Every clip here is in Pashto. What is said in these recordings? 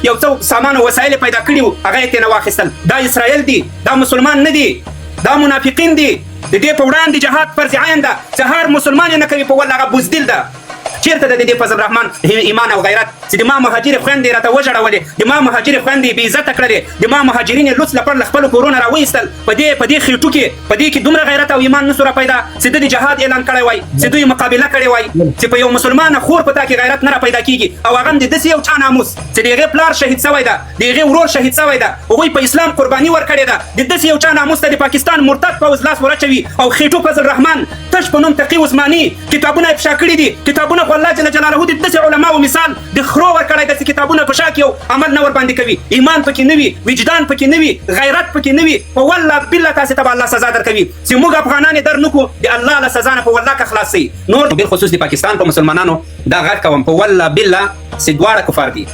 یو څو سامان او وسایل پیدا کړي وو هغه یې ترېنه واخیستل. دا اسرائیل دي، دا مسلمان نه دي، دا منافقین دي. د دې په وړاندې جهاد فرض عین ده چې هر مسلمان یې نه کوي، په والله هغه بزدل ده. چیرته د دې فضل الرحمن ایمان او غیرت چې د ما مهاجر خویندې راته وژړولې، د ما مهاجر خویندې بې عزته کړلې، د ما مهاجرین یې لوڅ لپړ له خپلو کورونه راوایستل. په دې خېټو کې په دې کې دومره غیرت او ایمان نسو را پیدا چې د جهاد اعلان کړی وای، چې دوی مقابله کړې وای، چې په یو مسلمان خور په تا کې غیرت نه را پیدا کیږي. او هغه هم د داسې یو چا ناموس چې د هغې پلار شهید سوی ده، د هغې ورور شهید سوی ده، هغوی په اسلام قرباني ورکړې ده. د داسې یو چا ناموس ته د پاکستان مرتد پوځ لاس ورچوي او خېټو فضل الرحمن تش په نوم تقي عثماني کتابونه یې په شا کړي دي. کتابونه خو الله جل جلاله د داسې علماو مثال د خرو ورکړی داسې کتابونه په شا کې یو عمل نه ورباندې کوي، ایمان پکې نه وي، وجدان پکې نه وي، غیرت پکې نه وي. په والله بالله تاسې ته به الله سزا درکوي چې موږ افغانان یې در نه کړو، د الله له سزا نه په والله که خلاص شئ. نور بالخصوص د پاکستان په مسلمانانو دا غږ کوم، په والله بالله چې دواړه کفار دي،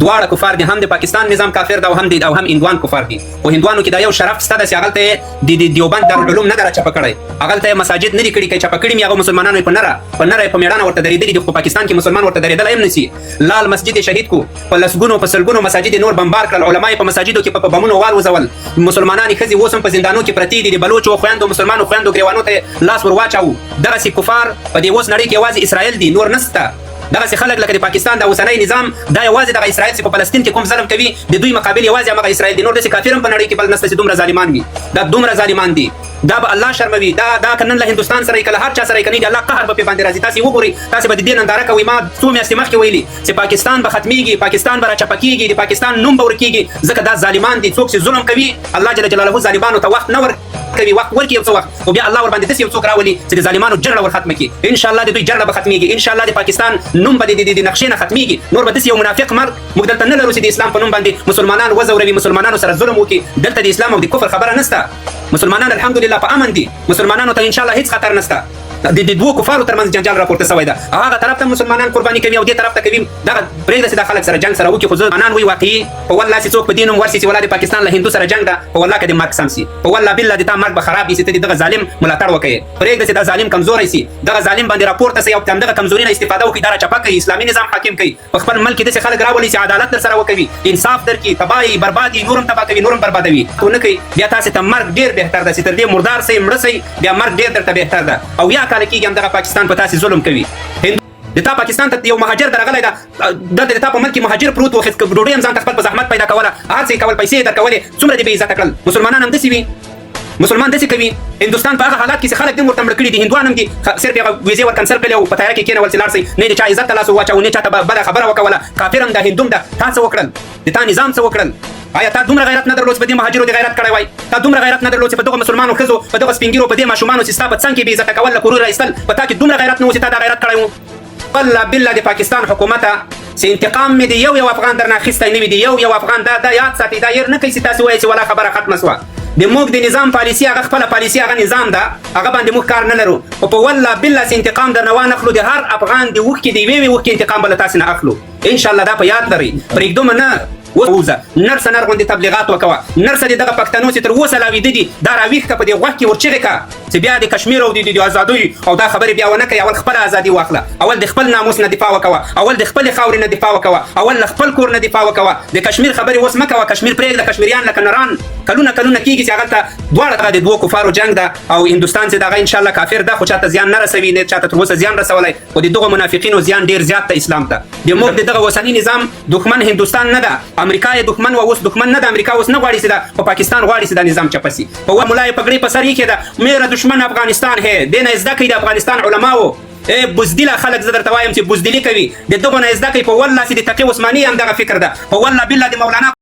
دواړه کفار دي. هم د پاکستان نظام کافر ده او هم هندوان کفار دي. او هندوانو کې دا یو شرف شته چې هغلته یې د دیوبند دارالعلوم نه ده راچپه کړی، هغلته یې مساجد نه دي کړي. که چپه کړي مې هغه مسلمانانو یې په نره په مېړانه ورته درېدلي دي. خو پاکستان کې مسلمان ورته درېدلی هم نشي. لال مسجد یې شهید کو، په لسګونو په سلګونو مساجد یې نور بمبار کړل، علما یې په مساجدو کې په بمونو والوځول. مسلمانان ښځې اوس هم په زندانو کې پرتې دي، د بلوچو خویندو مسلمانو خویندو ګریوانو ته لاس ور واچاوه. دغسې کفار په دې اوس نړۍ کې یوازې اسرائیل دي، نور نشته. دغسې خلک لکه د پاکستان د اوسنی نظام دا یوازې دغه اسرائیل چې په فلسطین کې کوم ظلم کوي د دوی مقابل یوازې همغه اسرائیل دي. نور داسې کافر هم په نړۍ کې بل نشته چې دومره ظالمان وي. دا دومره ظالمان دي، دا به الله شرموي. دا که نن له هندوستان سره کله هر چا سره کني د الله قهر به پې باندې راځي. تاسې وګورئ، تاسې به د دې ننداره کوئ. ما څو میاشتې مخکې ویلي چې پاکستان به ختمیږي، پاکستان به راچپه کېږي، د پاکستان نوم به ورکېږي، ځکه دا ظالمان دي. څوک چې ظلم کوي الله جل جلاله ظالمانو ته وخت نه ورکوي، وخت ورکړي یو څه وخت، او بیا الله ورباندې داسې یو څوک راولي چې د ظالمانو جرړه ور ختمه کړي. انشاءالله د دوی جرړه به ختمېږي، انشاءالله د پاکستان نوم به د نقشې نه ختمېږي. نور به داسې یو منافق مرد موږ دلته نه لرو چې د اسلام په نوم باندې مسلمانان وځوروي، مسلمانانو سره ظلم وکړي. دلته د اسلام او د کفر خبره نشته. مسلمانان الحمدلله په امن دي، مسلمانانو ته انشاءالله هیڅ خطر نشته. د دوو کفارو ترمنځ جنجال راپورته شوی ده، هغه طرف ته مسلمانان قرباني کوي او دې طرف ته کوي. دغه پرېږده چې دا خلک سره جنګ سره وکړي. خو مسلمانان وایي واقعي په والله چې څوک په دې نوم ورسي چې والله د پاکستان له هندو سره جنګ ده، په والله که د مرګ سم سي، په والله بالله د تا مرګ به خراب وي چې ته دغه ظالم ملاتړ وکړې. پرېږده چې دا ظالم کمزوری سي، دغه ظالم باندې راپورته سي او همدغه کمزوري نه استفاده وکړي، دا راچپه کوي، اسلامي نظام حاکم کوي، په خپل ملک کې داسې خلک راولي چې عدالت در سره وکوي، انصاف درکړي، تباهي بربادي نورم تباه کوي، نورم بربادوي. خو نه کوي. بیا تاسې ته مرګ ډېر بهتر ده چې تر دې مردار سئ مړه سئ، بیا مرګ ډېر درته بهتر ده. او یا کاله کېږي همدغه پاکستان په تاسې ظلم کوي. د تا پاکستان ته یو مهاجر درغلی ده، دلته د تا په ملک کې مهاجر پروت و، ډوډۍ هم ځان ته خپل په زحمت پیدا کوله، هر څه یې کول، پیسې یې درکولې، څومره دې بې عزته کړل. مسلمانان هم داسې وي، مسلمان داسې کوي. هندوستان په هغه حالات کې چې خلک دې ورته مړه کړي دي، هندوان هم دي، صرف هغه ویزې ور کنسل کړلې او په تیاره کې کېنول چې لاړ شئ، نه د چا عزت ته لاس وواچوه، نه چا ته بده خبره وکوله. کافر هم ده، هندو هم ده. تا څه وکړل؟ د تا نظام څه وکړل؟ آیا تا دومره غیرت نه درلود چې په دې مهاجرو دې غیرت کړی وای؟ تا دومره غیرت نه درلود چې په دغه مسلمانو ښځو، په دغه سپین ږیرو، په دې ماشومانو چې ستا په څنګ کې بې عزته کول، له کورونو راایستل، په تا کې دومره غیرت نه و چې تا دا غیرت کړی و؟ والله بالله د پاکستان حکومته چې انتقام مې د یو افغان درنه اخیستی نه وي، د یو افغان دا یاد ساتئ، دا هېر نه کوئ چې تاسې وایئ چې والله خبره ختمه شوه. د موږ د نظام پالیسي هغه خپله پالیسي، هغه نظام ده، هغه باندې موږ کار نه لرو. او په والله بالله چې انتقام درنه وانخلو، د هر افغان د اوښکې، د یوې اوښکې انتقام به له تاسې نه اخلو انشاءالله. دا په یاد لرئ. پرېږدو نه ووځه، نرسه نر غوندې تبلیغات وکوه، نرسه د دغه پښتنو چې تر اوسه لا ویده دي دا راویښ کړه، په دې غوږ کې ور چغې کړه چې بیا د کشمیر او د ازادۍ او دا خبرې بیا ونه کوي. اول خپله ازادي واخله، اول د خپل ناموس نه دفاع وکوه، اول د خپلې خاورې نه دفاع وکوه، اول له خپل کور نه دفاع وکوه. د کشمیر خبرې اوس مه کوه، کشمیر پرېږده. کشمیریان لکه نران کلونه کېږي چې هغلته دواړه د دوو کفارو جنګ ده، او هندوستان چې دغه انشاءالله کافر ده، خو چاته زیان نه رسوي، نه چاته تر اوسه زیان رسولی. خو د دغو منافقینو زیان ډېر زیات ده اسلام ته. د موږ د دغه اوسني نظام دښمن هندوستان نه ده، امریکا یې دښمن و، اوس دښمن نه ده. امریکا اوس نه غواړي چې دا په پاکستان غواړي چې دا نظام چپه سي. په ملا یې پګړۍ په سر یې کېده، میرا دشمن افغانستان ہے، دې نه زده کوي د افغانستان علماو. بزدله خلک زه درته وایم چې بزدلي کوي، د دغو نه زده کوي. په والله چې د تقي عثماني هم دغه فکر ده، په والله بالله د مولانا